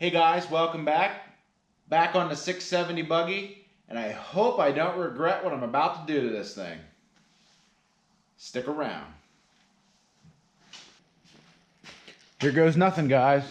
Hey guys, welcome back. Back on the 670 Buggy, and I hope I don't regret what I'm about to do to this thing. Stick around. Here goes nothing, guys.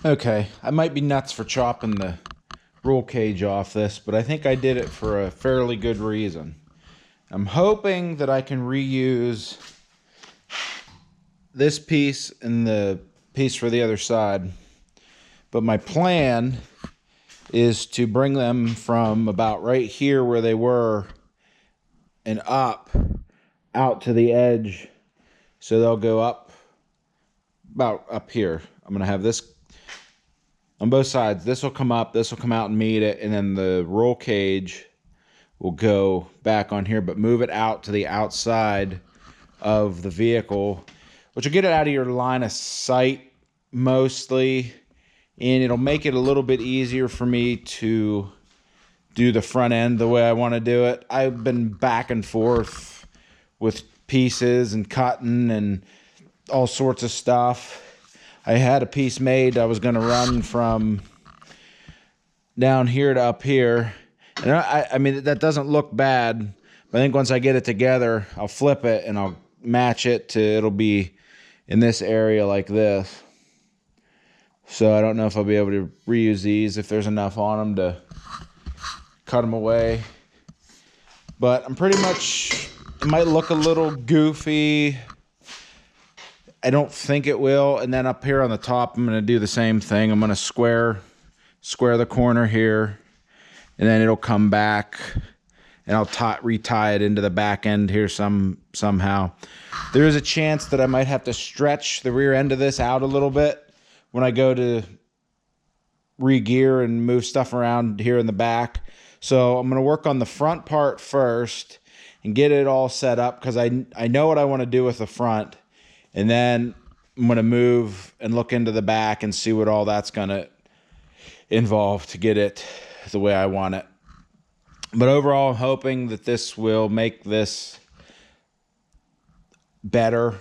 Okay, I might be nuts for chopping the roll cage off this, but I think I did it for a fairly good reason. I'm hoping that I can reuse this piece and the piece for the other side, but my plan is to bring them from about right here where they were and up out to the edge, so they'll go up about up here. I'm gonna have this on both sides. This will come up, this will come out and meet it, and then the roll cage will go back on here, but move it out to the outside of the vehicle, which will get it out of your line of sight mostly, and it'll make it a little bit easier for me to do the front end the way I want to do it. I've been back and forth with pieces and cutting and all sorts of stuff. I had a piece made I was going to run from down here to up here. And I mean, that doesn't look bad. But I think once I get it together, I'll flip it and I'll match it to, it'll be in this area like this. So I don't know if I'll be able to reuse these if there's enough on them to cut them away. But I'm pretty much, it might look a little goofy. I don't think it will. And then up here on the top, I'm going to do the same thing. I'm going to square the corner here, and then it'll come back, and I'll retie it into the back end here somehow. There is a chance that I might have to stretch the rear end of this out a little bit when I go to re-gear and move stuff around here in the back. So I'm going to work on the front part first and get it all set up, because I know what I want to do with the front. And then I'm going to move and look into the back and see what all that's going to involve to get it the way I want it. But overall, I'm hoping that this will make this better.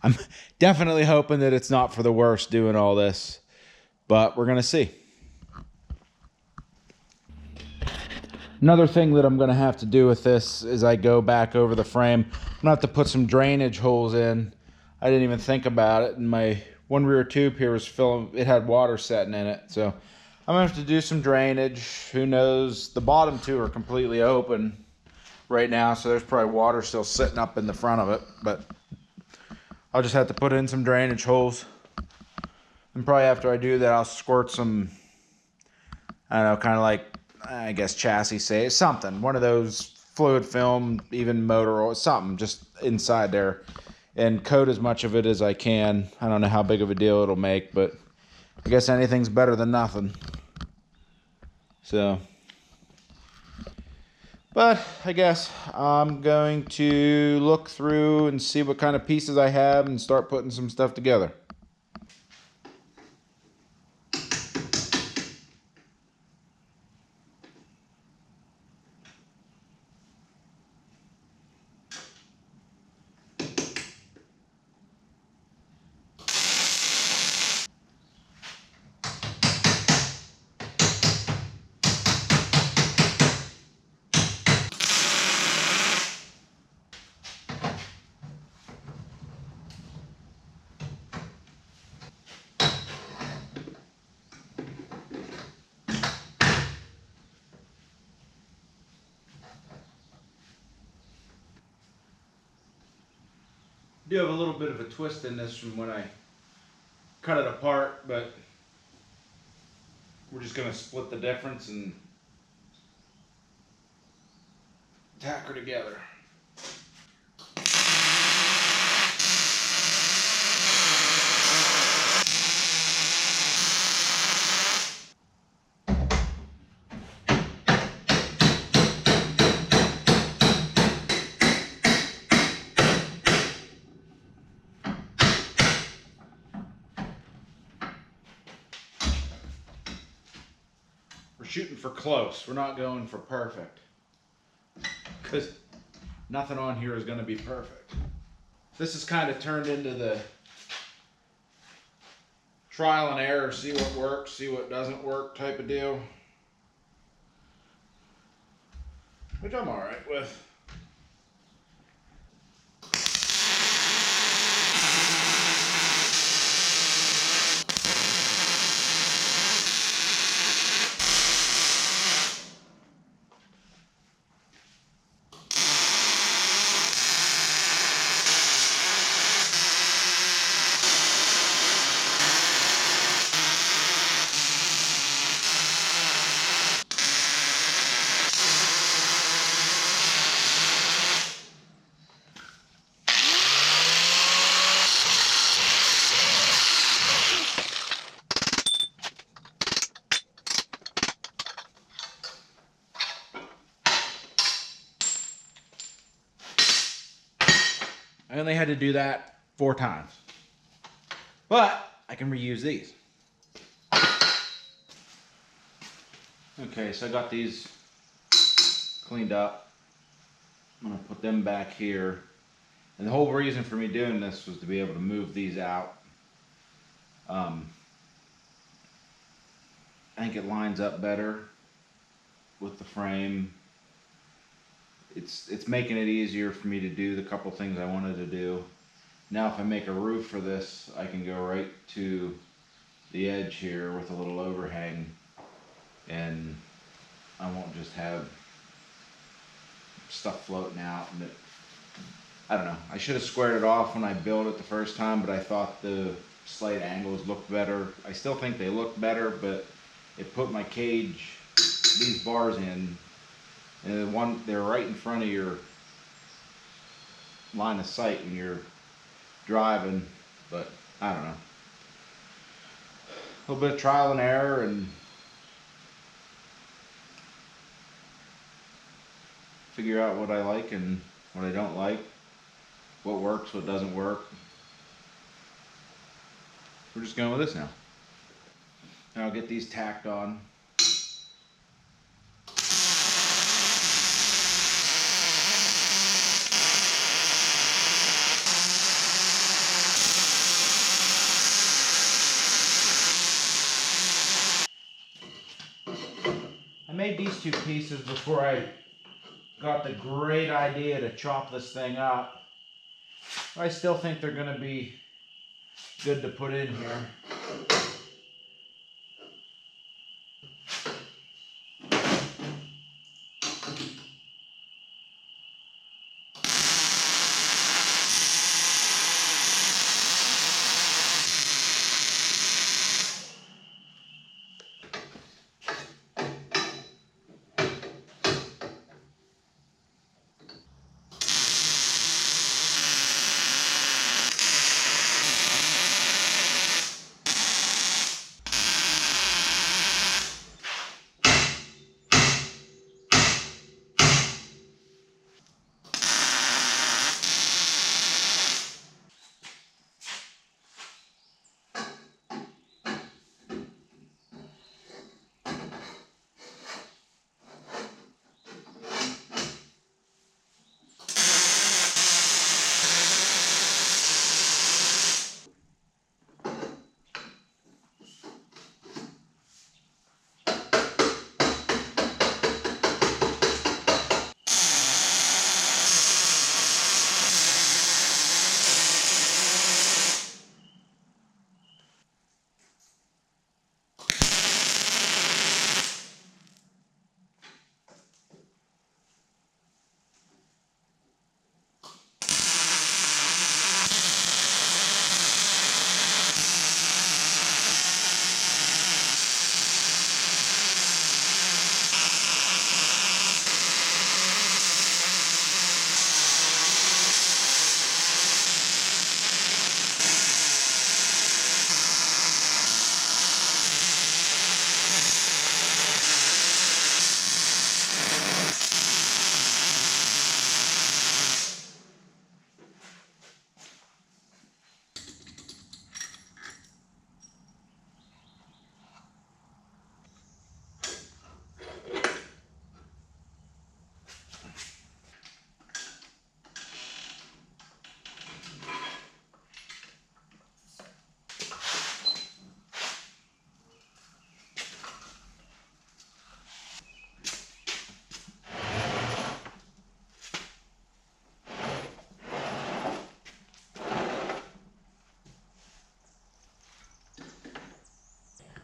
I'm definitely hoping that it's not for the worst doing all this, but we're going to see. Another thing that I'm going to have to do with this is I go back over the frame. I'm going to have to put some drainage holes in. I didn't even think about it. And my one rear tube here was filling, it had water setting in it. So I'm going to have to do some drainage. Who knows? The bottom two are completely open right now, so there's probably water still sitting up in the front of it. But I'll just have to put in some drainage holes. And probably after I do that, I'll squirt some, I don't know, kind of like, I guess chassis say something, one of those fluid film, even motor oil, something just inside there, and coat as much of it as I can. I don't know how big of a deal it'll make, but I guess anything's better than nothing. So, but I guess I'm going to look through and see what kind of pieces I have and start putting some stuff together. Do have a little bit of a twist in this from when I cut it apart, but we're just gonna split the difference and tack her together. We're shooting for close. We're not going for perfect, because nothing on here is going to be perfect. This has kind of turned into the trial and error, see what works, see what doesn't work type of deal, which I'm all right with. I only had to do that 4 times, but I can reuse these. Okay, so I got these cleaned up. I'm gonna put them back here. And the whole reason for me doing this was to be able to move these out. I think it lines up better with the frame. It's making it easier for me to do the couple things I wanted to do. Now if I make a roof for this, I can go right to the edge here with a little overhang, and I won't just have stuff floating out. And I don't know, I should have squared it off when I built it the first time, but I thought the slight angles looked better. I still think they look better, but it put my cage, these bars in, and they're right in front of your line of sight when you're driving, but I don't know. A little bit of trial and error, and figure out what I like and what I don't like, what works, what doesn't work. We're just going with this now. And I'll get these tacked on. I made these 2 pieces before I got the great idea to chop this thing up. I still think they're going to be good to put in here.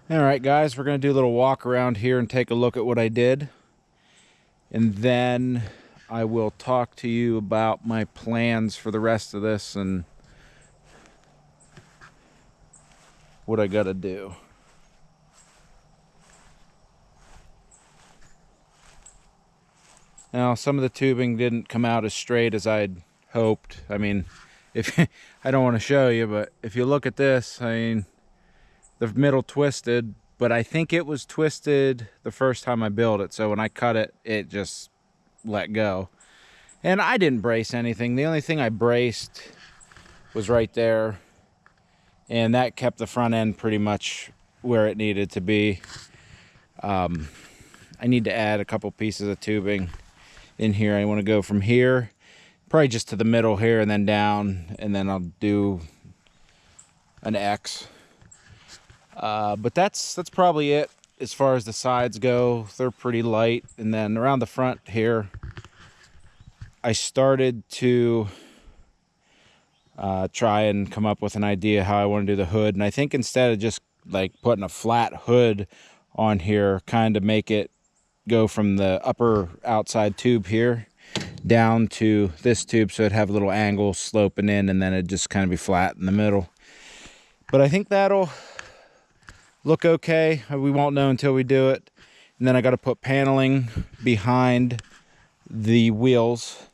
All right, guys, we're going to do a little walk around here and take a look at what I did. And then I will talk to you about my plans for the rest of this and what I got to do. Now, some of the tubing didn't come out as straight as I'd hoped. I mean, if I don't want to show you, but if you look at this, I mean, the middle twisted, but I think it was twisted the first time I built it. So when I cut it, it just let go. And I didn't brace anything. The only thing I braced was right there. And that kept the front end pretty much where it needed to be. I need to add a couple pieces of tubing in here. I want to go from here, probably just to the middle here and then down, and then I'll do an X. But that's probably it as far as the sides go. They're pretty light. And then around the front here, I started to try and come up with an idea how I want to do the hood. And I think instead of just like putting a flat hood on here, kind of make it go from the upper outside tube here down to this tube, so it'd have a little angle sloping in, and then it'd just kind of be flat in the middle. But I think that'll look okay. We won't know until we do it. And then I got to put paneling behind the wheels,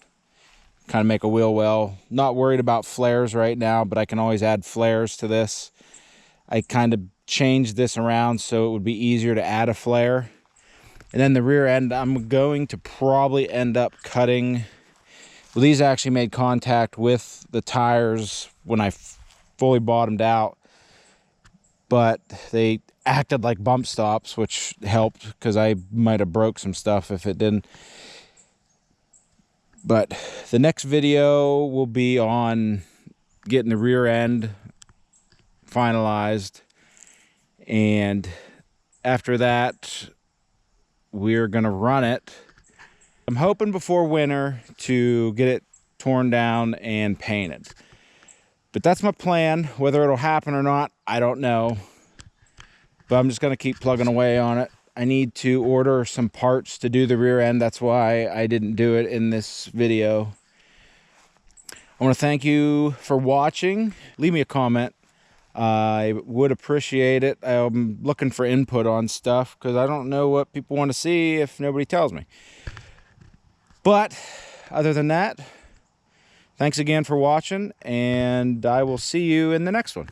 kind of make a wheel well. Not worried about flares right now, but I can always add flares to this. I kind of changed this around so it would be easier to add a flare. And then the rear end, I'm going to probably end up cutting. Well, these actually made contact with the tires when I fully bottomed out, but they acted like bump stops, which helped because I might have broke some stuff if it didn't. But the next video will be on getting the rear end finalized, and after that we're gonna run it. I'm hoping before winter to get it torn down and painted, but that's my plan. Whether it'll happen or not, I don't know, but I'm just gonna keep plugging away on it. I need to order some parts to do the rear end. That's why I didn't do it in this video. I want to thank you for watching. Leave me a comment. I would appreciate it. I'm looking for input on stuff because I don't know what people want to see if nobody tells me. But other than that, thanks again for watching, and I will see you in the next one.